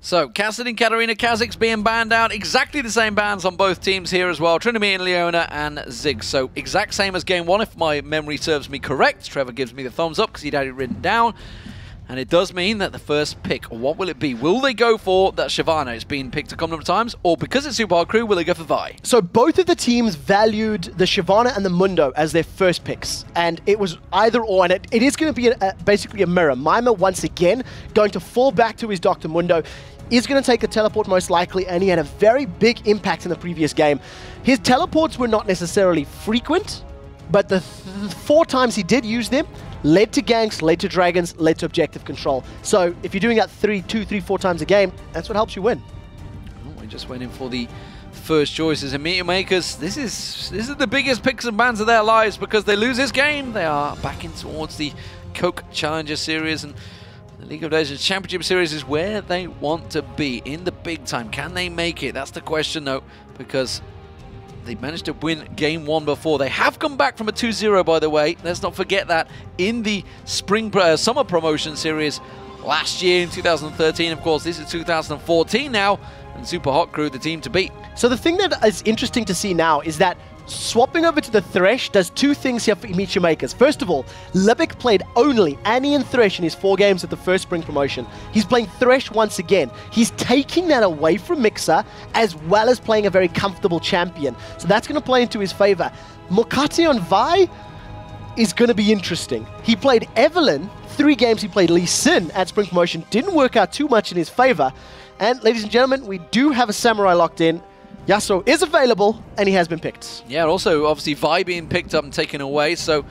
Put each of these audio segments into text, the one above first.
So, Cassidy and Katarina Kha'Zix being banned out. Exactly the same bans on both teams here as well. Trinity and Leona and Ziggs. So, exact same as game one, if my memory serves me correct. Trevor gives me the thumbs up because he'd had it written down. And it does mean that the first pick, what will it be? Will they go for that Shyvana? It's been picked a couple of times. Or because it's Super Hard Crew, will they go for Vi? So both of the teams valued the Shyvana and the Mundo as their first picks. And it was either or. And it is going to be basically a mirror. Mima, once again, going to fall back to his Dr. Mundo. Is going to take a teleport most likely, and he had a very big impact in the previous game. His teleports were not necessarily frequent, but the 4 times he did use them led to ganks, led to dragons, led to objective control. So if you're doing that 2, 3, 4 times a game, that's what helps you win. Oh, we just went in for the first choices. And Meteor Makers, this is the biggest picks and bans of their lives, because they lose this game, they are backing towards the Coke Challenger Series, and the League of Legends Championship Series is where they want to be in the big time. Can they make it? That's the question, though, because they managed to win game 1 before. They have come back from a 2-0, by the way. Let's not forget that in the summer promotion series last year in 2013. Of course, this is 2014 now, and Super Hot Crew, the team to beat. So the thing that is interesting to see now is that swapping over to the Thresh does 2 things here for Meteor Makers. First of all, Libic played only Annie and Thresh in his 4 games at the first spring promotion. He's playing Thresh once again. He's taking that away from Mixer, as well as playing a very comfortable champion. So that's going to play into his favor. Mokate on Vi is going to be interesting. He played Evelyn. 3 games he played Lee Sin at spring promotion. Didn't work out too much in his favor. And ladies and gentlemen, we do have a Samurai locked in. Yasuo is available, and he has been picked. Yeah, also, obviously, Vi being picked up and taken away, so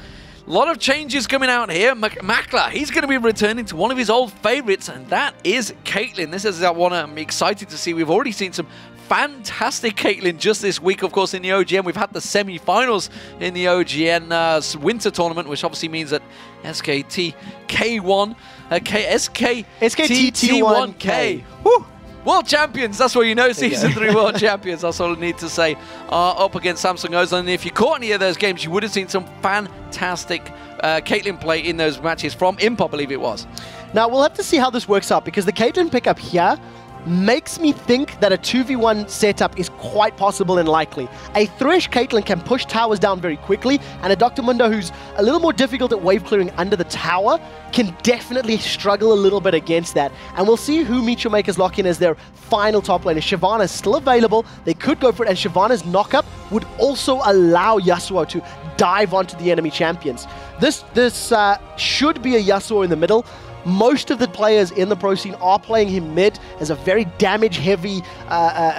a lot of changes coming out here. Makla, he's going to be returning to one of his old favorites, and that is Caitlyn. This is one I'm excited to see. We've already seen some fantastic Caitlyn just this week, of course, in the OGN. We've had the semi-finals in the OGN winter tournament, which obviously means that SKT T1K. Woo! World Champions, that's what you know, Season 3 World Champions, that's all I need to say, are up against Samsung Ozone. And if you caught any of those games, you would have seen some fantastic Caitlyn play in those matches from Imp, I believe it was. Now, we'll have to see how this works out, because the Caitlyn pickup here makes me think that a 2v1 setup is quite possible and likely. A Thresh Caitlyn can push towers down very quickly, and a Dr. Mundo, who's a little more difficult at wave clearing under the tower, can definitely struggle a little bit against that. And we'll see who Meteor Makers lock in as their final top laner. Shyvana is still available. They could go for it, and Shyvana's knockup would also allow Yasuo to dive onto the enemy champions. This should be a Yasuo in the middle. Most of the players in the pro scene are playing him mid as a very damage-heavy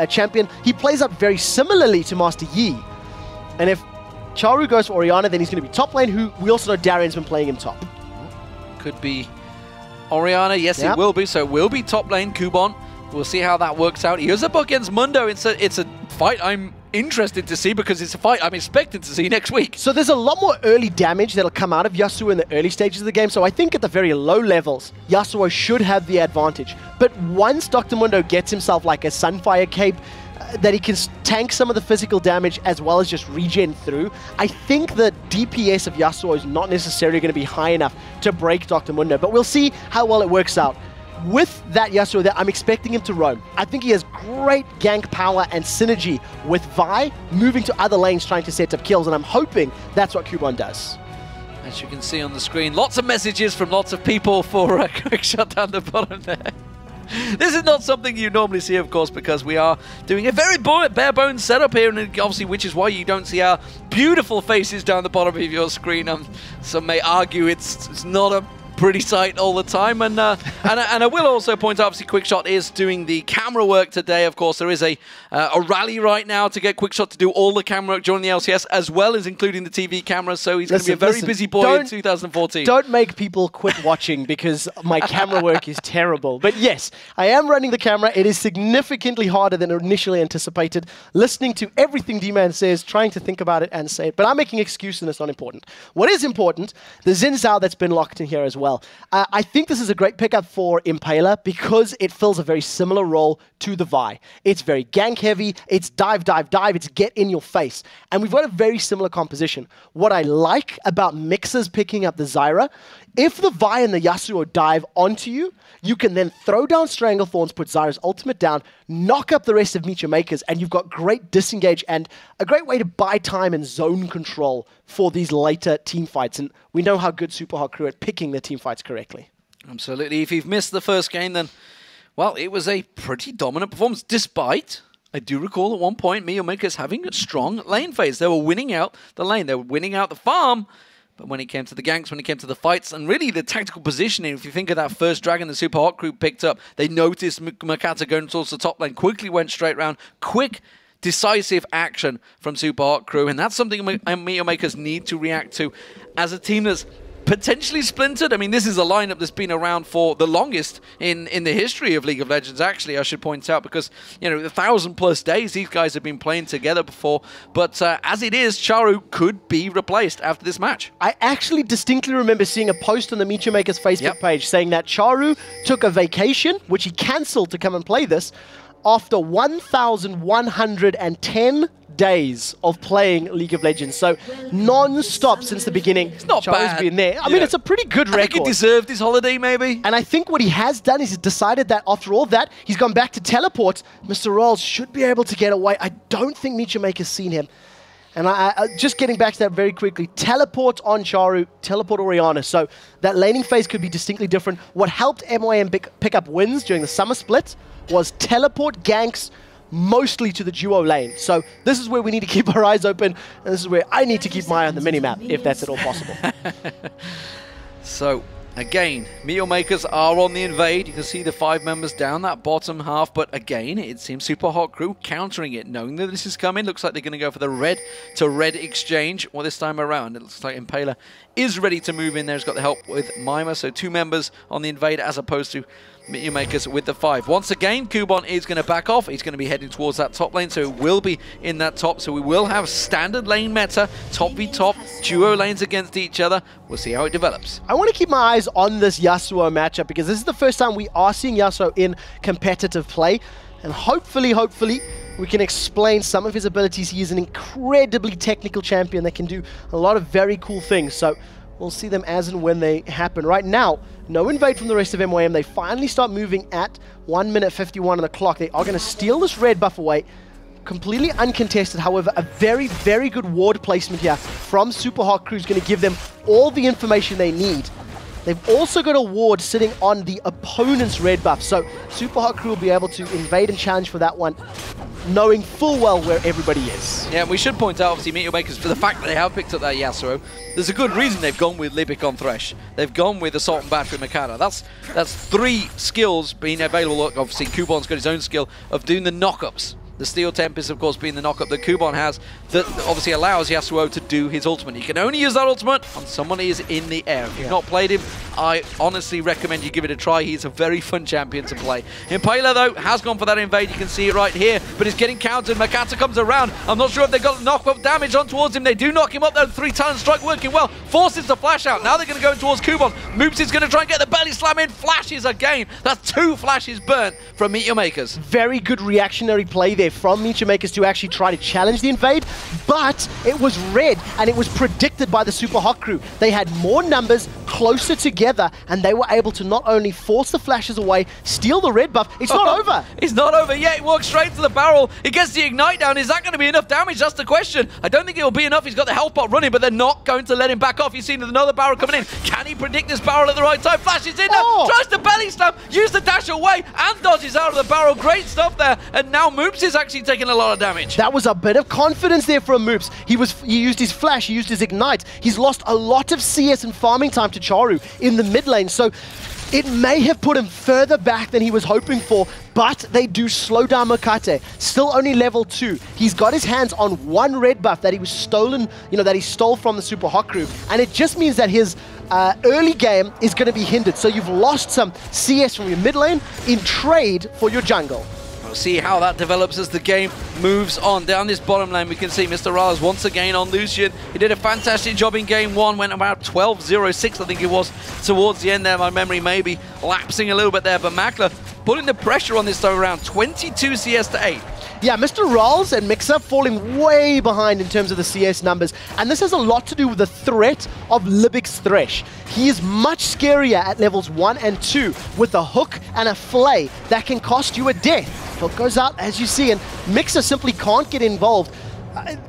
champion. He plays up very similarly to Master Yi. And if Charu goes for Orianna, then he's going to be top lane, who we also know Darian's been playing him top. Could be Orianna. Yes, it will be. So it will be top lane, Kubon. We'll see how that works out. He is up against Mundo. It's a fight I'm interested to see, because it's a fight I'm expected to see next week. So there's a lot more early damage that'll come out of Yasuo in the early stages of the game. So I think at the very low levels, Yasuo should have the advantage. But once Dr. Mundo gets himself like a Sunfire Cape, that he can tank some of the physical damage as well as just regen through, I think the DPS of Yasuo is not necessarily going to be high enough to break Dr. Mundo. But we'll see how well it works out. With that Yasuo there, I'm expecting him to roam. I think he has great gank power and synergy with Vi, moving to other lanes trying to set up kills, and I'm hoping that's what Kubon does. As you can see on the screen, lots of messages from lots of people for a quick shot down the bottom there. This is not something you normally see, of course, because we are doing a very bare-bones setup here, and obviously, which is why you don't see our beautiful faces down the bottom of your screen. Some may argue it's not a pretty sight all the time, and I will also point out, obviously, Quickshot is doing the camera work today. Of course, there is a rally right now to get Quickshot to do all the camera work during the LCS, as well as including the TV cameras, so he's going to be a very busy boy in 2014. Don't make people quit watching because my camera work is terrible. But yes, I am running the camera. It is significantly harder than initially anticipated. Listening to everything D-Man says, trying to think about it and say it, but I'm making excuses and it's not important. What is important, the Xin Zhao that's been locked in here as well. well. I think this is a great pickup for Impaler because it fills a very similar role to the Vi. It's very gank heavy, it's dive, dive, dive, it's get in your face. And we've got a very similar composition. What I like about Mixers picking up the Zyra, if the Vi and the Yasuo dive onto you, you can then throw down Stranglethorns, put Zyra's ultimate down, knock up the rest of Meet Your Makers, and you've got great disengage and a great way to buy time and zone control for these later team fights. And we know how good Super Hot Crew at picking their team fights correctly. Absolutely. If you've missed the first game, then, well, it was a pretty dominant performance, despite, I do recall at one point, Meet Your Makers having a strong lane phase. They were winning out the lane. They were winning out the farm. But when it came to the ganks, when it came to the fights, and really the tactical positioning, if you think of that first dragon the Super Hot Crew picked up, they noticed Makata going towards the top lane, quickly went straight round, quick, decisive action from Super Hot Crew, and that's something Meet Your Makers need to react to as a team that's potentially splintered. I mean, this is a lineup that's been around for the longest in the history of League of Legends, actually, I should point out, because, you know, 1,000+ days these guys have been playing together before. But as it is, Charu could be replaced after this match. I actually distinctly remember seeing a post on the Meet Your Makers Facebook page saying that Charu took a vacation, which he cancelled to come and play this, after 1,110 days of playing League of Legends. So non-stop since the beginning. It's not bad. Been there. I mean, it's a pretty good record. I think he deserved his holiday, maybe. And I think what he has done is he's decided that after all that, he's gone back to teleport. Mr. Rolls should be able to get away. I don't think Meet Your Maker's seen him. And just getting back to that very quickly, teleport on Charu, teleport Orianna. So that laning phase could be distinctly different. What helped MYM pick up wins during the summer split was teleport ganks mostly to the duo lane. So this is where we need to keep our eyes open, and this is where I need to keep my eye on the minimap, if that's at all possible. So, again, Meet Your Makers are on the invade. You can see the 5 members down that bottom half, but again, it seems Super Hot Crew countering it, knowing that this is coming. Looks like they're going to go for the red to red exchange. Well, this time around, it looks like Impaler is ready to move in there. He's got the help with Mima, so 2 members on the invade as opposed to Meet Your Makers with the 5. Once again, Kubon is going to back off. He's going to be heading towards that top lane, so it will be in that top. So we will have standard lane meta, top v top, duo lanes against each other. We'll see how it develops. I want to keep my eyes on this Yasuo matchup because this is the first time we are seeing Yasuo in competitive play. And hopefully, we can explain some of his abilities. He is an incredibly technical champion that can do a lot of very cool things. So we'll see them as and when they happen. Right now, no invade from the rest of MYM. They finally start moving at 1 minute 51 on the clock. They are going to steal this red buff away. Completely uncontested. However, a very, very good ward placement here from Super Hot Crew is going to give them all the information they need. They've also got a ward sitting on the opponent's red buff. So Super Hot Crew will be able to invade and challenge for that one, knowing full well where everybody is. Yeah, and we should point out, obviously, Meet Your Makers, for the fact that they have picked up that Yasuo, there's a good reason they've gone with Libic on Thresh. They've gone with Assault and Battery Mikado. That's 3 skills being available. Look, obviously, Kubon's got his own skill of doing the knockups. The Steel Tempest, of course, being the knockup that Kubon has, that obviously allows Yasuo to do his ultimate. You can only use that ultimate on someone who is in the air. If you've not played him, I honestly recommend you give it a try. He's a very fun champion to play. Impaler, though, has gone for that invade. You can see it right here, but he's getting countered. Makata comes around. I'm not sure if they got knock-up damage on towards him. They do knock him up, though. 3 talent strike working well. Forces the flash out. Now they're going to go in towards Kubon. Moops is going to try and get the belly slam in. Flashes again. That's 2 flashes burnt from Meet Your Makers. Very good reactionary play there from Meet Your Makers to actually try to challenge the invade, but it was read and it was predicted by the Super Hot Crew. They had more numbers closer together and they were able to not only force the flashes away, steal the red buff. It's not over. It's not over yet. He walks straight to the barrel. He gets the ignite down. Is that going to be enough damage? That's the question. I don't think it will be enough. He's got the health bot running, but they're not going to let him back off. You've seen another barrel coming in. Can he predict this barrel at the right time? Flashes in there. Tries to belly slam. Use the dash away and dodges out of the barrel. Great stuff there. And now Moops is actually taking a lot of damage. That was a bit of confidence there from Moops. He used his flash, he used his ignite. He's lost a lot of CS and farming time to Charu in the mid lane, so it may have put him further back than he was hoping for, but they do slow down Makate. Still only level 2. He's got his hands on 1 red buff that he was stolen, that he stole from the Super Hot Crew, and it just means that his early game is going to be hindered. So you've lost some CS from your mid lane in trade for your jungle. We'll see how that develops as the game moves on. Down this bottom lane, we can see Mr. Rallis once again on Lucian. He did a fantastic job in game one, went about 12-0-6, I think it was, towards the end there. My memory may be lapsing a little bit there, but Makler putting the pressure on this time around, 22 CS to 8. Yeah, Mr. Rolls and Mixer falling way behind in terms of the CS numbers, and this has a lot to do with the threat of Libic's Thresh. He is much scarier at levels 1 and 2 with a hook and a flay that can cost you a death. Hook goes out, as you see, and Mixer simply can't get involved.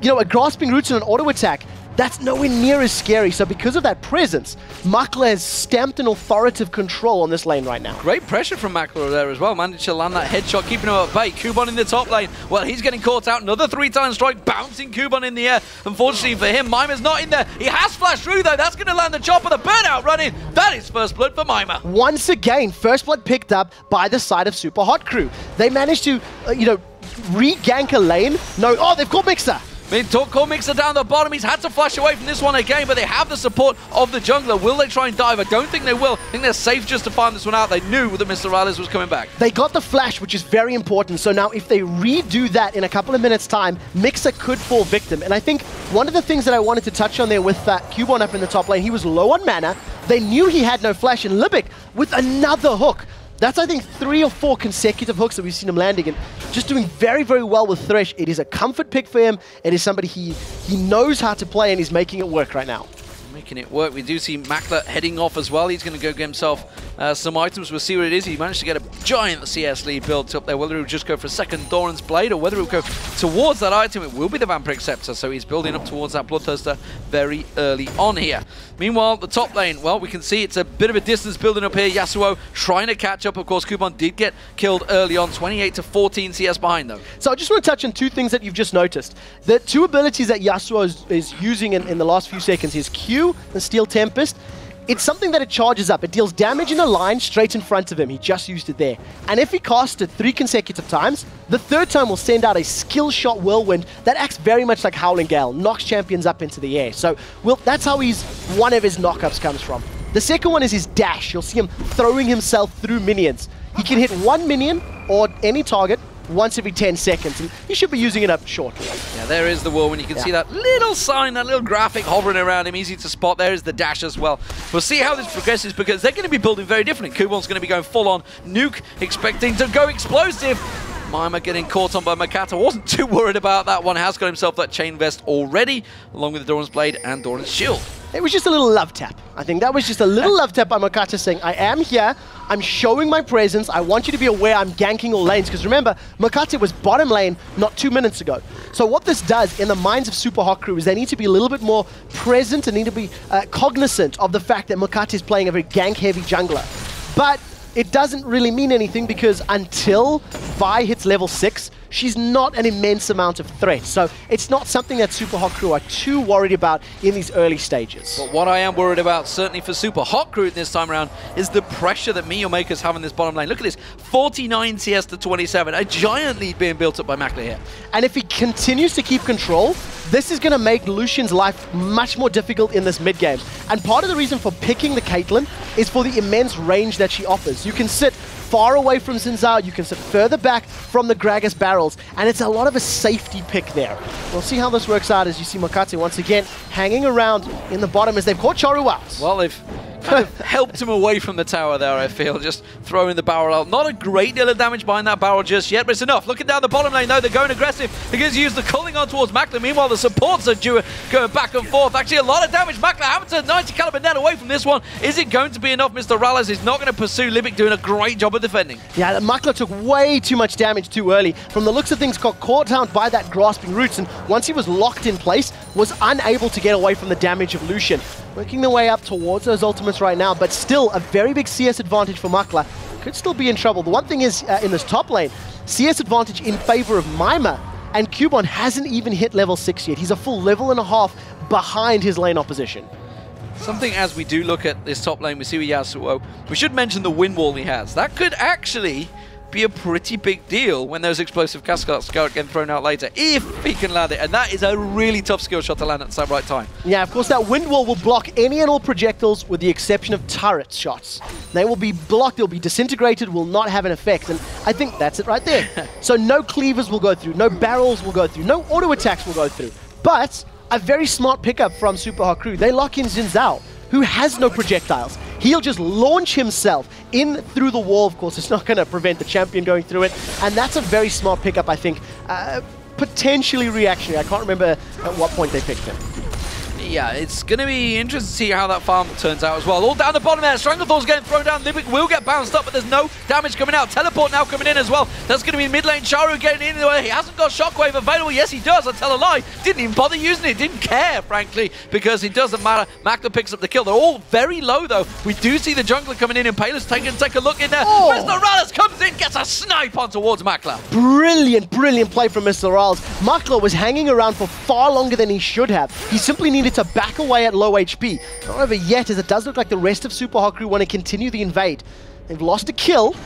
You know, a grasping roots and an auto attack, that's nowhere near as scary. So because of that presence, Makler has stamped an authoritative control on this lane right now. Great pressure from Makler there as well. Managed to land that headshot, keeping him at bay. Kuban in the top lane. Well, he's getting caught out. Another 3-time strike, bouncing Kuban in the air. Unfortunately for him, Mimer's not in there. He has flashed through though. That's going to land the chopper. The burnout running. That is first blood for Mimer. Once again, first blood picked up by the side of Super Hot Crew. They managed to, re-gank a lane. No, oh, they've caught Mixer. Call Mixer down the bottom. He's had to flash away from this one again, but they have the support of the jungler. Will they try and dive? I don't think they will. I think they're safe just to find this one out. They knew that Mr. Rallis was coming back. They got the flash, which is very important. So now if they redo that in a couple of minutes' time, Mixer could fall victim. And I think one of the things that I wanted to touch on there with Kuban up in the top lane, he was low on mana. They knew he had no flash, and Libic with another hook. That's, I think, 3 or 4 consecutive hooks that we've seen him landing, and just doing very, very well with Thresh. It is a comfort pick for him. It is somebody he knows how to play, and he's making it work right now. Making it work. We do see Makler heading off as well. He's going to go get himself some items. We'll see what it is. He managed to get a giant CS lead built up there. Whether he'll just go for a second Doran's Blade or whether he'll go towards that item, it will be the Vampiric Scepter. So he's building up towards that Bloodthirster very early on here. Meanwhile, the top lane, well, we can see it's a bit of a distance building up here. Yasuo trying to catch up. Of course, Kuban did get killed early on. 28 to 14 CS behind, though. So I just want to touch on 2 things that you've just noticed. The 2 abilities that Yasuo is using in the last few seconds, his Q, the Steel Tempest. It's something that it charges up. It deals damage in a line straight in front of him. He just used it there. And if he casts it 3 consecutive times, the 3rd time will send out a skill shot whirlwind that acts very much like Howling Gale, knocks champions up into the air. So that's how one of his knockups comes from. The second one is his dash. You'll see him throwing himself through minions. He can hit 1 minion or any target once every 10 seconds, and he should be using it up shortly. Yeah, there is the whirlwind. You can see that little sign, that little graphic hovering around him, easy to spot. There is the dash as well. We'll see how this progresses because they're going to be building very differently. Kuban's going to be going full-on nuke, expecting to go explosive. Mimer getting caught on by Makata. Wasn't too worried about that one. Has got himself that chain vest already, along with the Doran's Blade and Doran's Shield. It was just a little love tap. I think that was just a little love tap by Makata saying, I am here, I'm showing my presence, I want you to be aware I'm ganking all lanes. Because remember, Makata was bottom lane not 2 minutes ago. So what this does in the minds of Super Hot Crew is they need to be a little bit more present and need to be cognizant of the fact that Makata is playing a very gank-heavy jungler. But it doesn't really mean anything because until Vi hits level 6, she's not an immense amount of threat. So it's not something that Super Hot Crew are too worried about in these early stages. But what I am worried about, certainly for Super Hot Crew this time around, is the pressure that Makers have in this bottom lane. Look at this, 49 CS to 27. A giant lead being built up by Makler here. And if he continues to keep control, this is going to make Lucian's life much more difficult in this mid game. And part of the reason for picking the Caitlyn is for the immense range that she offers. You can sit far away from Xin Zhao, you can sit further back from the Gragas barrels, and it's a lot of a safety pick there. We'll see how this works out as you see Makate once again hanging around in the bottom as they've caught Charu out. Well, they've kind of helped him away from the tower there, I feel, just throwing the barrel out. Not a great deal of damage behind that barrel just yet, but it's enough. Looking down the bottom lane, though, they're going aggressive. They're going to use the culling on towards Makler. Meanwhile, the supports are going back and forth. Actually, a lot of damage. Makler having to 90 caliber net away from this one. Is it going to be enough? Mr. Rallis is not going to pursue. Libic doing a great job of defending. Yeah, Makler took way too much damage too early. From the looks of things, got caught down by that grasping roots, and once he was locked in place, was unable to get away from the damage of Lucian. Working their way up towards those ultimates right now, but still a very big CS advantage for Makler. Could still be in trouble. The one thing is, in this top lane, CS advantage in favor of Mimer, and Kuban hasn't even hit level 6 yet. He's a full level and a half behind his lane opposition. Something as we do look at this top lane, we see with Yasuo, we should mention the wind wall he has. That could actually be a pretty big deal when those explosive cascades get thrown out later, if he can land it. And that is a really tough skill shot to land at the right time. Yeah, of course, that wind wall will block any and all projectiles with the exception of turret shots. They will be blocked, they'll be disintegrated, will not have an effect. And I think that's it right there. So no cleavers will go through, no barrels will go through, no auto attacks will go through. But a very smart pickup from Super Hot Crew. They lock in Xin Zhao, who has no projectiles. He'll just launch himself in through the wall. Of course, it's not going to prevent the champion going through it. And that's a very smart pickup, I think. Potentially reactionary. I can't remember at what point they picked him. Yeah, it's going to be interesting to see how that farm turns out as well. All down the bottom there. Stranglethor's getting thrown down. Libic will get bounced up, but there's no damage coming out. Teleport now coming in as well. That's going to be mid lane. Charu getting in there. He hasn't got Shockwave available. Yes, he does. I tell a lie. Didn't even bother using it. Didn't care, frankly, because it doesn't matter. Makler picks up the kill. They're all very low, though. We do see the jungler coming in, and Paler's take a look in there. Oh. Mr. Rallis comes in, gets a snipe on towards Makler. Brilliant, brilliant play from Mr. Rallis. Makler was hanging around for far longer than he should have. He simply needed to back away at low HP. Not over yet, as it does look like the rest of Super Hot Crew want to continue the invade. They've lost a kill.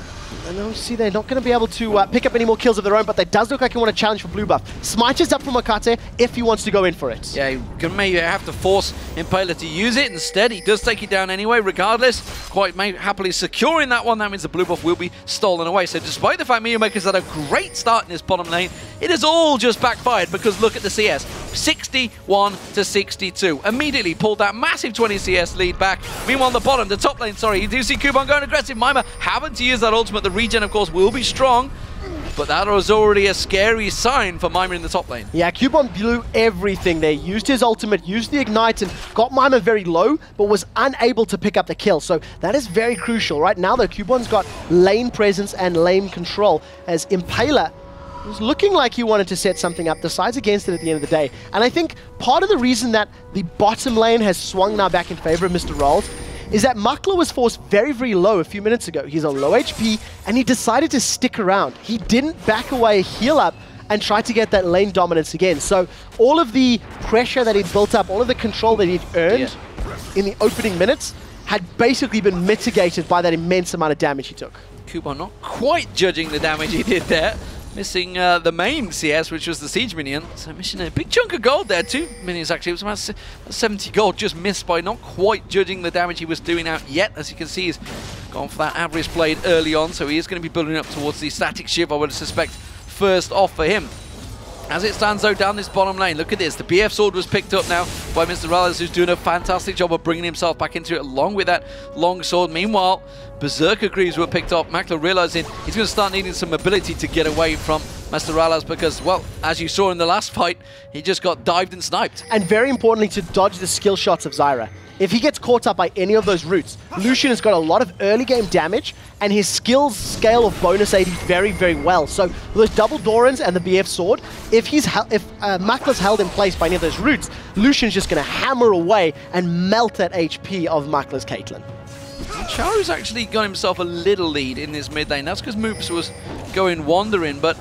And obviously they're not going to be able to pick up any more kills of their own, but that does look like he want to challenge for blue buff. Smite is up for Makate if he wants to go in for it. Yeah, you're going to maybe have to force Impaler to use it. Instead, he does take it down anyway, regardless. Quite happily securing that one. That means the blue buff will be stolen away. So despite the fact Meteormakers had a great start in this bottom lane, it has all just backfired because look at the CS. 61 to 62. Immediately pulled that massive 20 CS lead back. Meanwhile, on the top lane, sorry, you do see Kuban going aggressive. Mima having to use that ultimate. The regen, of course, will be strong, but that was already a scary sign for Mima in the top lane. Yeah, Kuban blew everything there. Used his ultimate, used the ignite, and got Mima very low, but was unable to pick up the kill. So that is very crucial. Right now, though, Kuban's got lane presence and lane control, as Impaler was looking like he wanted to set something up, decides against it at the end of the day. And I think part of the reason that the bottom lane has swung now back in favor of Mr. Rolls is that Makler was forced very, very low a few minutes ago. He's on low HP, and he decided to stick around. He didn't back away, heal up, and try to get that lane dominance again. So all of the pressure that he'd built up, all of the control that he'd earned in the opening minutes had basically been mitigated by that immense amount of damage he took. Kuban not quite judging the damage he did there. Missing the main CS, which was the Siege minion. So missing a big chunk of gold there. 2 minions, actually. It was about 70 gold just missed by not quite judging the damage he was doing out yet. As you can see, he's gone for that average blade early on. So he is going to be building up towards the static shiv, I would suspect, first off for him. As it stands, though, down this bottom lane, look at this. The BF sword was picked up now by Mr. Rallis, who's doing a fantastic job of bringing himself back into it, along with that long sword. Meanwhile, Berserker Greaves were picked up. Makler realizing he's going to start needing some ability to get away from Mr. Rallis because, well, as you saw in the last fight, he just got dived and sniped. And very importantly, to dodge the skill shots of Zyra. If he gets caught up by any of those routes, Lucian has got a lot of early game damage, and his skills scale of bonus AD very, very well. So those double Dorans and the BF sword, if Makler's held in place by any of those routes, Lucian's just going to hammer away and melt that HP of Makler's Caitlyn. Charu's actually got himself a little lead in this mid lane. That's because Moops was going wandering, but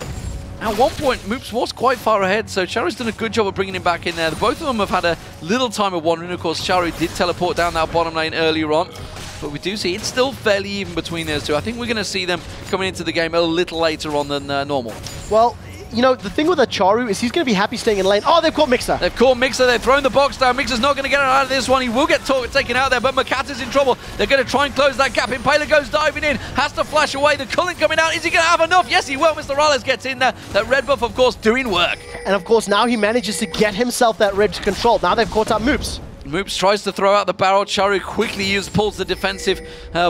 at one point, Moops was quite far ahead, so Charu's done a good job of bringing him back in there. Both of them have had a little time of wandering. Of course, Charu did teleport down that bottom lane earlier on, but we do see it's still fairly even between those two. I think we're going to see them coming into the game a little later on than normal. Well, you know, the thing with a Charu is he's going to be happy staying in lane. Oh, they've caught Mixer. They've caught Mixer. They've thrown the box down. Mixer's not going to get out of this one. He will get taken out there, but Makata's in trouble. They're going to try and close that gap. Impaler goes diving in. Has to flash away. The Culling coming out. Is he going to have enough? Yes, he will. Mr. Rallis gets in there. That red buff, of course, doing work. And, of course, now he manages to get himself that red to control. Now they've caught up Moops. Moops tries to throw out the barrel. Charu quickly pulls the defensive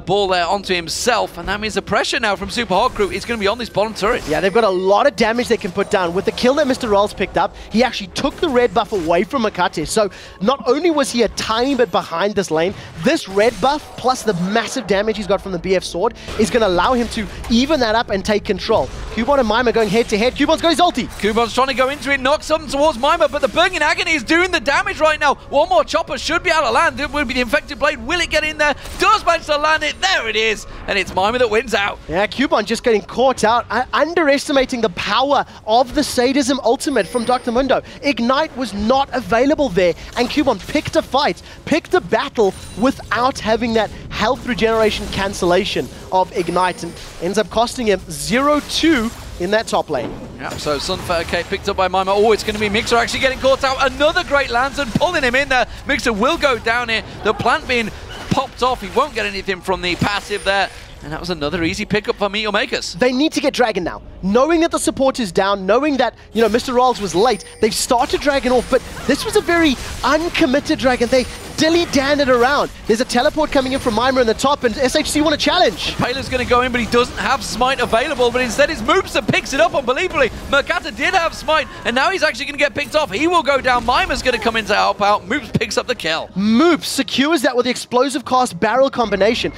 ball there onto himself, and that means the pressure now from Super Hot Crew is going to be on this bottom turret. Yeah, they've got a lot of damage they can put down. With the kill that Mr. Rolls picked up, he actually took the red buff away from Makate. So not only was he a tiny bit behind this lane, this red buff plus the massive damage he's got from the BF sword is going to allow him to even that up and take control. Kuban and Mima going head to head. Kuban's got his ulti. Kuban's trying to go into it, knock something towards Mima, but the Burning Agony is doing the damage right now. One more chop Chopper should be able to land. It will be the Infected Blade. Will it get in there? Does manage to land it. There it is. And it's Mima that wins out. Yeah, Cubon just getting caught out, underestimating the power of the Sadism ultimate from Dr. Mundo. Ignite was not available there, and Cubon picked a fight, picked a battle without having that health regeneration cancellation of Ignite, and ends up costing him 0-2 in that top lane. Yeah, so Sunfire Cape picked up by Mima. Oh, it's going to be Mixer actually getting caught out. Another great lantern pulling him in there. Mixer will go down here. The plant being popped off. He won't get anything from the passive there. And that was another easy pickup for Meteor Makers. They need to get Dragon now. Knowing that the support is down, knowing that, you know, Mr. Rolls was late, they've started Dragon off, but this was a very uncommitted Dragon. They dilly-danned it around. There's a teleport coming in from Mima in the top, and SHC want a challenge. Paler's going to go in, but he doesn't have Smite available, but instead it's Moops that picks it up unbelievably. Mercata did have Smite, and now he's actually going to get picked off. He will go down. Mima's going to come in to help out. Moops picks up the kill. Moops secures that with the explosive cast barrel combination.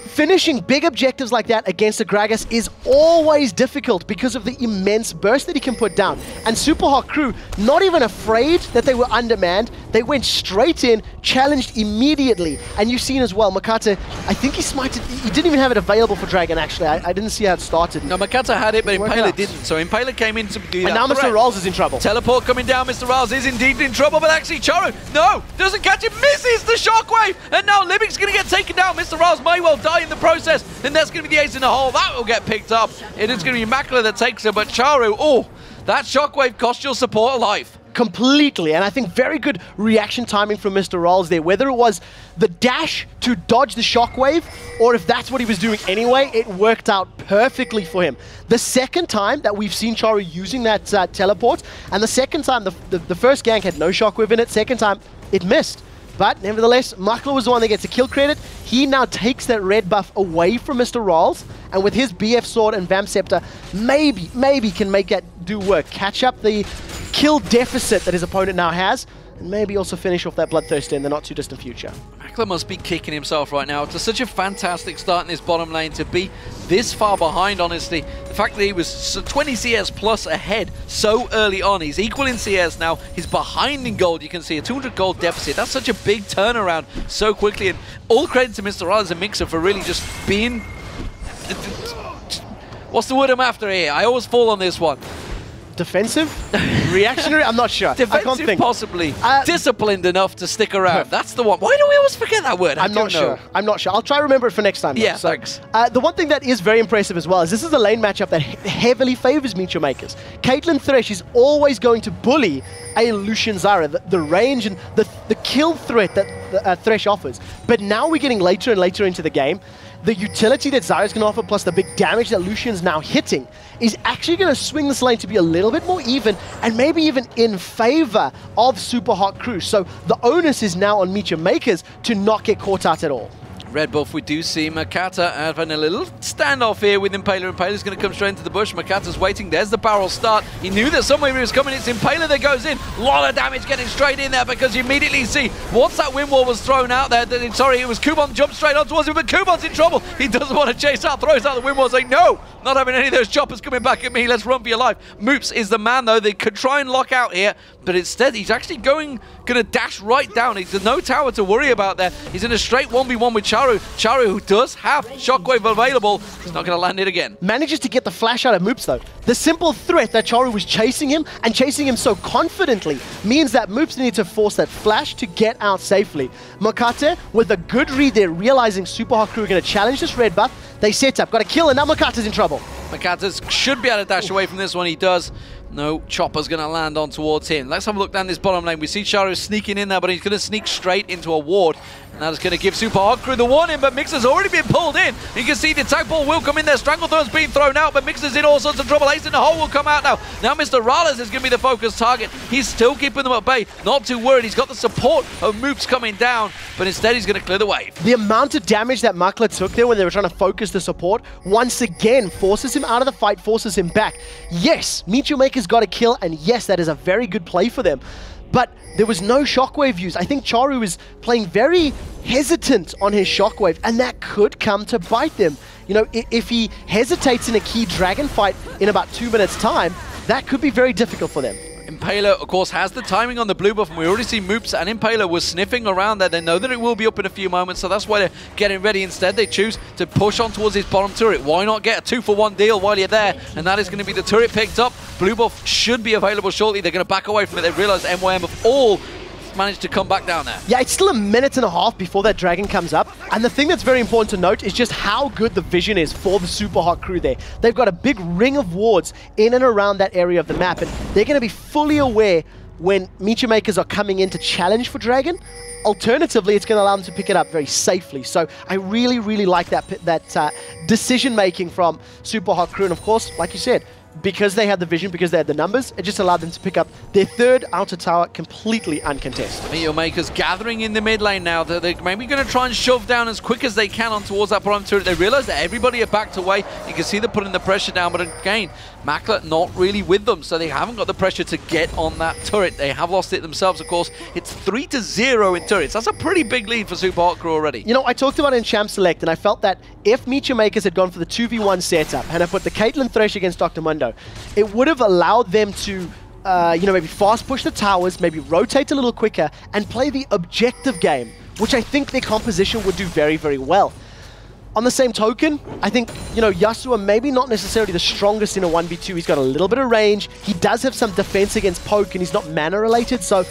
Finishing big objectives like that against a Gragas is always difficult because of the immense burst that he can put down. And Super Hawk crew, not even afraid that they were undermanned, they went straight in, challenged immediately. And you've seen as well, Makata, I think he smited, he didn't even have it available for Dragon actually. I didn't see how it started. No, Makata had it, but Impaler didn't. So Impaler came in to do that. And now Mr. Rolls is in trouble. Teleport coming down, Mr. Rolls is indeed in trouble, but actually Charu, no, doesn't catch him, misses the shockwave, and now Livic's going to get taken down. Mr. Rolls may well die in the process, and that's going to be the ace in the hole. That will get picked up. It is going to be Makler that takes it, but Charu, oh, that shockwave cost your support a life. Completely, and I think very good reaction timing from Mr. Rolls there. Whether it was the dash to dodge the shockwave, or if that's what he was doing anyway, it worked out perfectly for him. The second time that we've seen Charu using that teleport, and the second time, the first gank had no shockwave in it, second time, it missed. But nevertheless, Makler was the one that gets a kill credit. He now takes that red buff away from Mr. Rolls, and with his BF Sword and Vamp Scepter, maybe can make that do work. Catch up the kill deficit that his opponent now has, and maybe also finish off that Bloodthirster in the not too distant future. Makler must be kicking himself right now. It's such a fantastic start in this bottom lane to be this far behind, honestly. The fact that he was 20 CS plus ahead so early on. He's equal in CS now. He's behind in gold. You can see a 200 gold deficit. That's such a big turnaround so quickly. And all credit to Mr. Rolls and Mixer for really just being... What's the word I'm after here? I always fall on this one. Defensive? Reactionary? I'm not sure. Defensive, I can't think. Possibly. Disciplined enough to stick around. That's the one. Why do we always forget that word? I'm not sure. I'm not sure. I'll try to remember it for next time. Yeah, thanks. The one thing that is very impressive as well is this is a lane matchup that heavily favors Meteor Makers. Caitlyn Thresh is always going to bully a Lucian Zyra, the range and the kill threat that Thresh offers. But now we're getting later and later into the game. The utility that Zyra's going to offer, plus the big damage that Lucian's now hitting, is actually going to swing this lane to be a little bit more even, and maybe even in favor of Super Hot Crew. So the onus is now on Meteor Makers to not get caught out at all. Red buff, we do see Makata having a little standoff here with Impaler. Impaler's going to come straight into the bush. Makata's waiting. There's the barrel start. He knew that somewhere he was coming. It's Impaler that goes in. A lot of damage getting straight in there because you immediately see once that wind wall was thrown out there, sorry, it was Kubon jumped straight on towards him, but Kubon's in trouble. He doesn't want to chase out, throws out the wind wall, saying, no, not having any of those choppers coming back at me. Let's run for your life. Moops is the man, though. They could try and lock out here, but instead he's actually going to dash right down. There's no tower to worry about there. He's in a straight 1v1 with Charu. Charu, who does have Shockwave available, is not going to land it again. Manages to get the flash out of Moops, though. The simple threat that Charu was chasing him, and chasing him so confidently, means that Moops needed to force that flash to get out safely. Makate, with a good read there, realizing Super Hawk Crew are going to challenge this red buff. They set up, got a kill, and now Makate's in trouble. Makata should be able to dash away from this one. He does. No, Chopper's going to land on towards him. Let's have a look down this bottom lane. We see Charu sneaking in there, but he's going to sneak straight into a ward. And that is going to give Super Hawk Crew the warning, but Mixer's already been pulled in. You can see the tag ball will come in there. Stranglethorn's being thrown out, but Mixer's in all sorts of trouble. Ace in the hole will come out now. Now Mr. Rales is going to be the focus target. He's still keeping them at bay. Not too worried. He's got the support of Moops coming down, but instead he's going to clear the wave. The amount of damage that Makler took there when they were trying to focus the support, once again, forces him out of the fight, forces him back. Yes, Meteor Maker's got a kill, and yes, that is a very good play for them. But there was no shockwave use. I think Charu is playing very hesitant on his shockwave, and that could come to bite them. You know, if he hesitates in a key dragon fight in about 2 minutes' time, that could be very difficult for them. Impaler, of course, has the timing on the blue buff, and we already see Moops and Impaler was sniffing around there. They know that it will be up in a few moments, so that's why they're getting ready. Instead, they choose to push on towards his bottom turret. Why not get a 2-for-1 deal while you're there? And that is going to be the turret picked up. Blue buff should be available shortly. They're going to back away from it. They realize MYM have all managed to come back down there. Yeah, it's still a minute and a half before that dragon comes up. And the thing that's very important to note is just how good the vision is for the Super Hot crew there. They've got a big ring of wards in and around that area of the map, and they're going to be fully aware when Meteor Makers are coming in to challenge for dragon. Alternatively, it's going to allow them to pick it up very safely. So I really, really like that decision-making from Super Hot crew. And of course, like you said, because they had the vision, because they had the numbers, it just allowed them to pick up their third outer tower completely uncontested. Meteor Makers gathering in the mid lane now. They're maybe going to try and shove down as quick as they can on towards that bottom turret. They realize that everybody are backed away. You can see they're putting the pressure down, but again, Makler not really with them, so they haven't got the pressure to get on that turret. They have lost it themselves, of course. It's 3-0 in turrets. That's a pretty big lead for Super Hot crew already. You know, I talked about it in Champ Select, and I felt that if Meteor Makers had gone for the 2v1 setup and had put the Caitlyn Thresh against Dr. Mundo, it would have allowed them to, you know, maybe fast push the towers, maybe rotate a little quicker, and play the objective game, which I think their composition would do very, very well. On the same token, I think, you know, Yasuo maybe not necessarily the strongest in a 1v2. He's got a little bit of range. He does have some defense against poke, and he's not mana related, so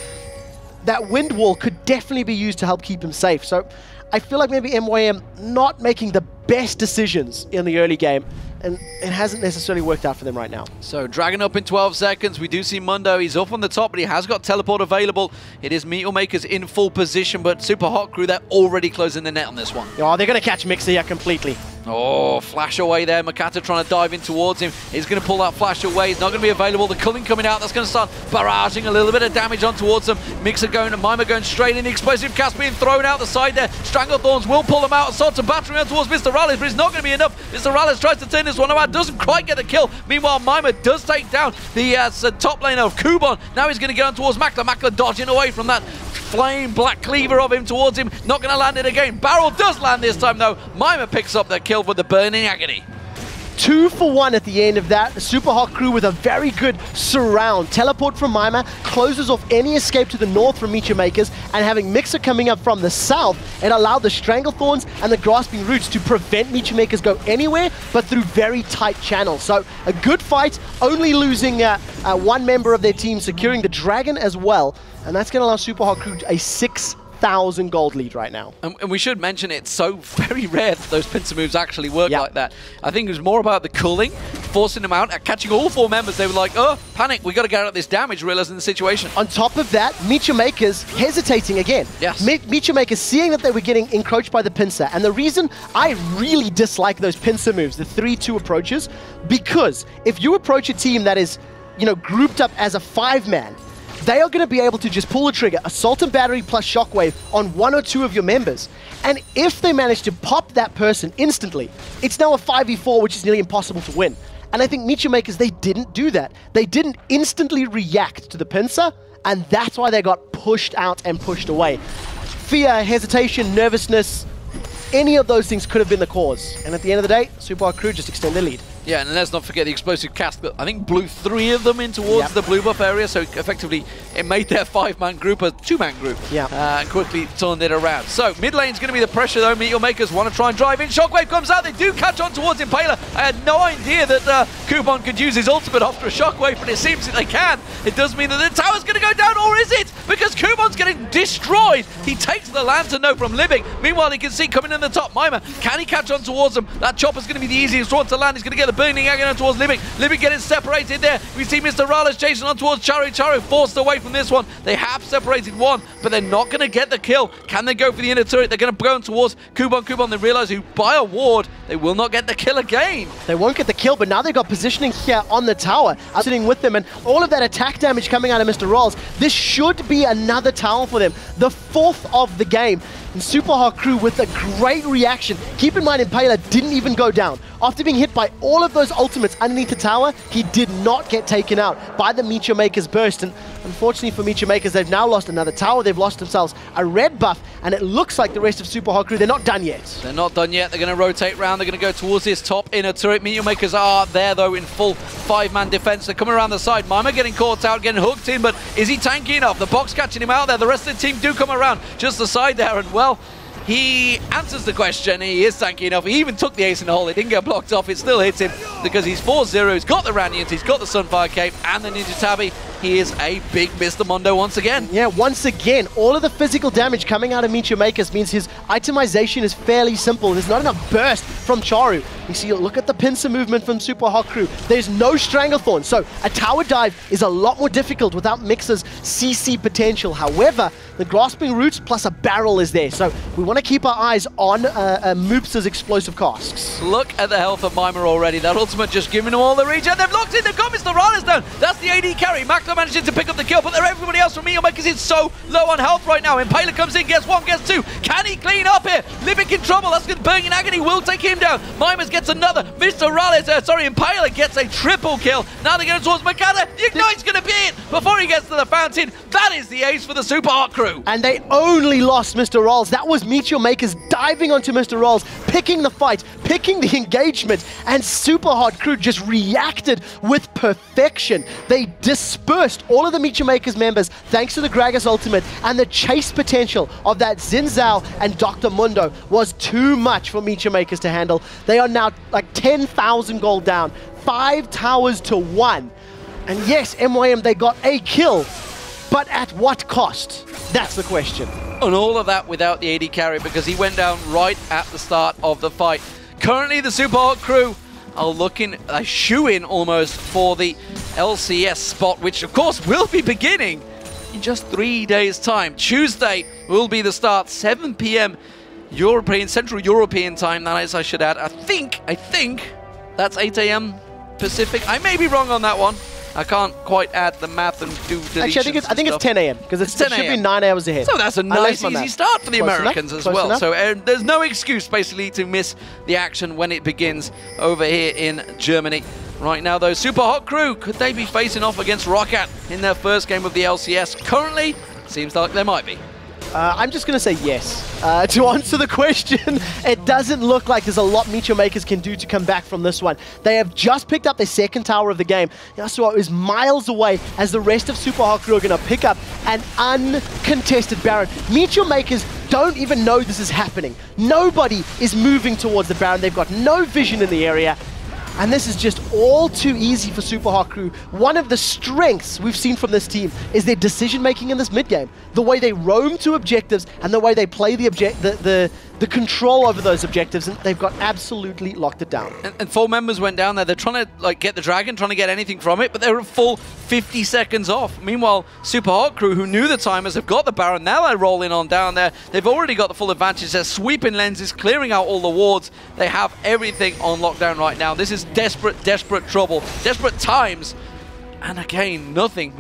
that wind wall could definitely be used to help keep him safe. So I feel like maybe MYM not making the best decisions in the early game, and it hasn't necessarily worked out for them right now. So Dragon up in 12 seconds. We do see Mundo. He's up on the top, but he has got teleport available. It is Meteor Makers in full position, but Super Hot crew, they're already closing the net on this one. Oh, they're going to catch Mixer here completely. Oh, flash away there. Makata trying to dive in towards him. He's going to pull that flash away. It's not going to be available. The culling coming out. That's going to start barraging a little bit of damage on towards them. Mixer going and Mima going straight in. The explosive cast being thrown out the side there. Stranglethorns will pull them out. Assault and battering on towards Mr. Rallis, but it's not going to be enough. Mr. Rallis tries to turn this one around. Doesn't quite get the kill. Meanwhile, Mima does take down the top laner of Kubon. Now he's going to get on towards Makler. Makler dodging away from that flame black cleaver of him towards him. Not going to land it again. Barrel does land this time though. Mima picks up the kill with the burning agony. 2-for-1 at the end of that. The Super Hot crew with a very good surround. Teleport from Mima closes off any escape to the north from Meteor Makers, and having Mixer coming up from the south, it allowed the Stranglethorns and the Grasping Roots to prevent Meteor Makers go anywhere but through very tight channels. So a good fight, only losing one member of their team, securing the Dragon as well, and that's going to allow Super Hot crew a 6,000 gold lead right now. And we should mention it's so very rare that those pincer moves actually work like that. I think it was more about the culling, forcing them out, catching all four members. They were like, oh, panic, we got to get out of this damage, realizing the situation. On top of that, Meteor Makers hesitating again. Yes. Meteor Makers seeing that they were getting encroached by the pincer. And the reason I really dislike those pincer moves, the 3-2 approaches, because if you approach a team that is, you know, grouped up as a 5-man, they are going to be able to just pull the trigger, Assault and Battery plus Shockwave on 1 or 2 of your members. And if they manage to pop that person instantly, it's now a 5v4, which is nearly impossible to win. And I think Meteor Makers, they didn't do that. They didn't instantly react to the pincer, and that's why they got pushed out and pushed away. Fear, hesitation, nervousness, any of those things could have been the cause. And at the end of the day, Super Hot crew just extend their lead. Yeah, and let's not forget the explosive cast, but I think blew 3 of them in towards the blue buff area, so effectively it made their 5-man group a 2-man group. And quickly turned it around. So mid lane's going to be the pressure though. Meteor Makers want to try and drive in. Shockwave comes out. They do catch on towards Impaler. I had no idea that Kubon could use his ultimate after a Shockwave, but it seems that they can. It does mean that the tower's going to go down, or is it? Because Kubon's getting destroyed. He takes the Lantern though from Living. Meanwhile, he can see coming in the top Mima. Can he catch on towards them? That chopper's going to be the easiest one to land. He's going to get the burning agony on towards Living. Living getting separated there. We see Mr. Rallis chasing on towards Charu. Charu forced away from this one. They have separated one, but they're not going to get the kill. Can they go for the inner turret? They're going to go towards Kubon. Kubon, they realize who by a ward, they will not get the kill again. They won't get the kill, but now they've got positioning here on the tower. I'm sitting with them, and all of that attack damage coming out of Mr. Rolls. This should be another tower for them. The 4th of the game. And Super Hot crew with a great reaction. Keep in mind, Impaler didn't even go down. After being hit by all of those ultimates underneath the tower, he did not get taken out by the Meteor Maker's burst. And unfortunately for Meteor Makers, they've now lost another tower. They've lost themselves a red buff, and it looks like the rest of Super Hot Crew, they're not done yet. They're not done yet. They're going to rotate around. They're going to go towards this top inner turret. Meteor Makers are there, though, in full 5-man defense. They're coming around the side. Mima getting caught out, getting hooked in, but is he tanky enough? The box catching him out there. The rest of the team do come around just the side there, and well, he answers the question. He is tanky enough. He even took the ace in the hole. It didn't get blocked off. It still hits him because he's 4-0. He's got the Radiant, he's got the Sunfire Cape, and the Ninja Tabi. He is a big Mr. Mundo once again. Yeah, once again, all of the physical damage coming out of Meteor Makers means his itemization is fairly simple. There's not enough burst from Charu. You see, look at the pincer movement from Super Hot Crew. There's no Stranglethorn, so a tower dive is a lot more difficult without Mixer's CC potential. However, the Grasping Roots plus a barrel is there, so we want to keep our eyes on Moops' explosive casks. Look at the health of Mima already. That ultimate just giving them all the regen. They've locked in. They've got Mr. Rales down. That's the AD carry. Maklo managing to pick up the kill, but everybody else from Meteor Makers is so low on health right now. Impaler comes in, gets one, gets two. Can he clean up here? Livik in trouble. That's good. Burning in Agony will take him down. Mimas gets another. Mr. Rales, Impaler gets a triple kill. Now they're going towards Makata. The Ignite's going to be it before he gets to the fountain. That is the ace for the Super Hot Crew. And they only lost Mr. Rolls. That was Meteor Makers diving onto Mr. Rolls, picking the fight, picking the engagement, and Super Hot Crew just reacted with perfection. They dispersed all of the Meteor Makers members thanks to the Gragas ultimate, and the chase potential of that Xin Zhao and Dr. Mundo was too much for Meteor Makers to handle. They are now like 10,000 gold down, 5 towers to 1. And yes, MYM, they got a kill, but at what cost? That's the question. And all of that without the AD carry, because he went down right at the start of the fight. Currently, the Super Hot Crew are looking a shoe-in almost for the LCS spot, which of course will be beginning in just 3 days' time. Tuesday will be the start, 7 p.m. Central European time, that is, I should add. I think that's 8 a.m. Pacific. I may be wrong on that one. I can't quite add the math and do deletions. Actually, I think it's 10 a.m. because it should be 9 hours ahead. So that's a nice, easy start for the Americans as well. Enough. So there's no excuse, basically, to miss the action when it begins over here in Germany. Right now, though, Super Hot Crew, could they be facing off against Roccat in their first game of the LCS? Currently, seems like they might be. I'm just going to say yes. To answer the question, it doesn't look like there's a lot Meteor Makers can do to come back from this one. They have just picked up their second tower of the game. Yasuo is miles away as the rest of Super Hot Crew are going to pick up an uncontested Baron. Meteor Makers don't even know this is happening. Nobody is moving towards the Baron. They've got no vision in the area. And this is just all too easy for Super Hot Crew. One of the strengths we've seen from this team is their decision-making in this mid-game. The way they roam to objectives and the way they play the control over those objectives, and they've got absolutely locked it down. And 4 members went down there. They're trying to get the dragon, trying to get anything from it, but they're a full 50 seconds off. Meanwhile, Super Hot Crew, who knew the timers, have got the Baron. Now they're rolling on down there. They've already got the full advantage. They're sweeping lenses, clearing out all the wards. They have everything on lockdown right now. This is desperate, desperate trouble, desperate times. And again, nothing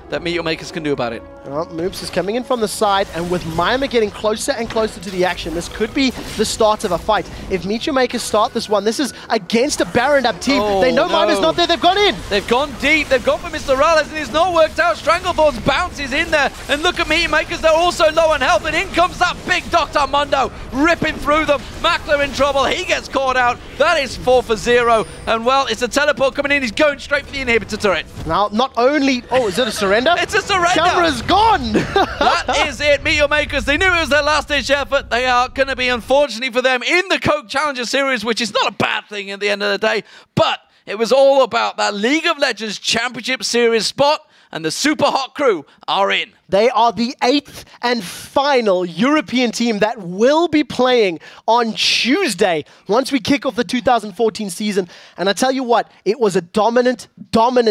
that Meteor Makers can do about it. Well, Moops is coming in from the side, and with Mima getting closer and closer to the action, this could be the start of a fight. If Meteor Makers start this one, this is against a Baron up team. They know Mima's not there, they've gone in. They've gone deep, they've gone for Mr. Rales, and it's not worked out. Stranglethorn's bounces in there, and look at Meteor Makers, they're also low on health, and in comes that big Dr. Mundo, ripping through them. Maklo in trouble, he gets caught out. That is 4 for 0, and well, it's a teleport coming in, he's going straight for the inhibitor turret. Now, not only, is it a surrender? It's a surrender! Camera's gone! That is it, Meteor Makers. They knew it was their last-ditch effort. They are going to be, unfortunately for them, in the Coke Challenger Series, which is not a bad thing at the end of the day, but it was all about that League of Legends Championship Series spot, and the Super Hot Crew are in. They are the 8th and final European team that will be playing on Tuesday once we kick off the 2014 season. And I tell you what, it was a dominant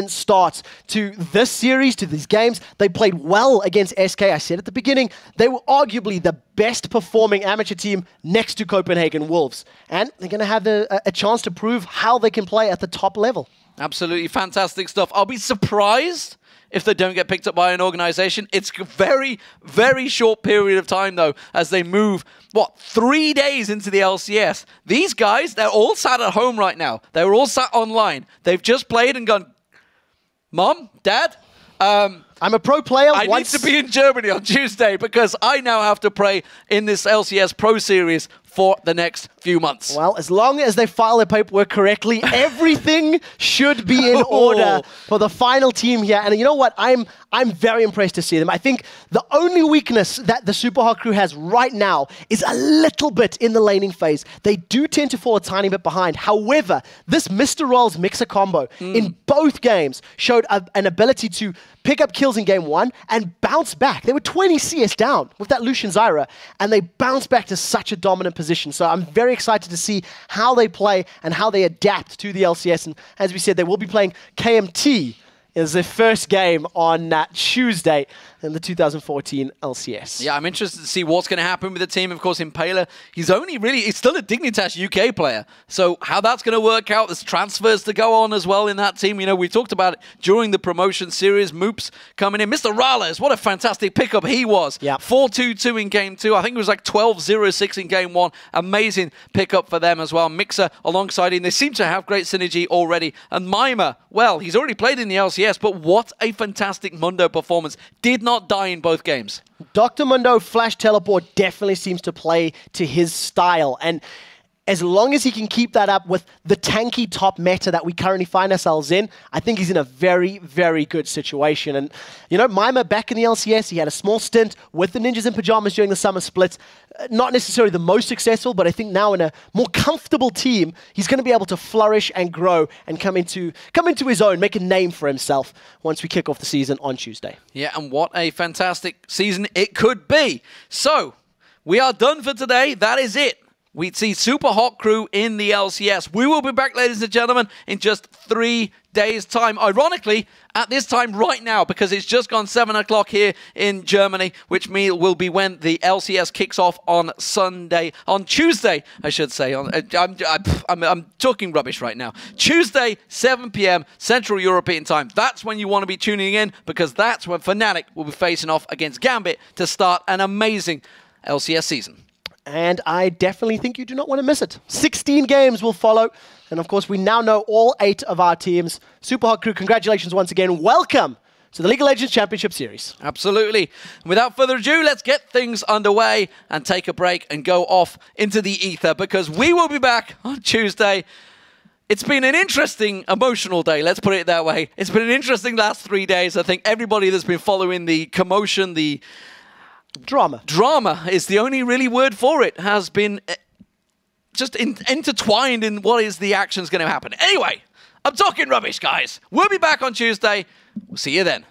start to this series, to these games. They played well against SK. I said at the beginning, they were arguably the best performing amateur team next to Copenhagen Wolves. And they're going to have a chance to prove how they can play at the top level. Absolutely fantastic stuff. I'll be surprised if they don't get picked up by an organization. It's a very, very short period of time, though, as they move, 3 days into the LCS. These guys, they're all sat at home right now. They were all sat online. They've just played and gone, Mom, Dad, I'm a pro player. I need to be in Germany on Tuesday because I now have to play in this LCS Pro Series for the next few months. Well, as long as they file their paperwork correctly, everything should be in order for the final team here. And you know what? I'm very impressed to see them. I think the only weakness that the Super Hot crew has right now is a little bit in the laning phase. They do tend to fall a tiny bit behind. However, this Mr. Rolls mixer combo in both games showed an ability to pick up kills in game 1 and bounce back. They were 20 CS down with that Lucian Zyra, and they bounced back to such a dominant position. So I'm very excited to see how they play and how they adapt to the LCS. And as we said, they will be playing KMT as their first game on Tuesday in the 2014 LCS. Yeah, I'm interested to see what's going to happen with the team. Of course, Impaler, he's still a Dignitas UK player. So how that's going to work out, there's transfers to go on as well in that team. You know, we talked about it during the promotion series. Moops coming in. Mr. Rales, what a fantastic pickup he was. Yep. 4-2-2 in game 2. I think it was like 12-0-6 in game 1. Amazing pickup for them as well. Mixer alongside him. They seem to have great synergy already. And Mimer, well, he's already played in the LCS, but what a fantastic Mundo performance. Did not die in both games. Dr. Mundo Flash Teleport definitely seems to play to his style, and as long as he can keep that up with the tanky top meta that we currently find ourselves in, I think he's in a very, very good situation. And, you know, Mimer back in the LCS, he had a small stint with the Ninjas in Pajamas during the summer split. Not necessarily the most successful, but I think now in a more comfortable team, he's going to be able to flourish and grow and come into his own, make a name for himself once we kick off the season on Tuesday. Yeah, and what a fantastic season it could be. So, we are done for today. That is it. We see Super Hot Crew in the LCS. We will be back, ladies and gentlemen, in just 3 days' time. Ironically, at this time right now, because it's just gone 7 o'clock here in Germany, which will be when the LCS kicks off on Tuesday, I should say. I'm talking rubbish right now. Tuesday, 7 p.m. Central European time. That's when you want to be tuning in, because that's when Fnatic will be facing off against Gambit to start an amazing LCS season. And I definitely think you do not want to miss it. 16 games will follow. And of course, we now know all 8 of our teams. Super Hot Crew, congratulations once again. Welcome to the League of Legends Championship Series. Absolutely. And without further ado, let's get things underway and take a break and go off into the ether, because we will be back on Tuesday. It's been an interesting, emotional day, let's put it that way. It's been an interesting last 3 days. I think everybody that's been following the commotion, the Drama is the only really word for it. Has been just intertwined in what is the action's going to happen. Anyway, I'm talking rubbish, guys. We'll be back on Tuesday. We'll see you then.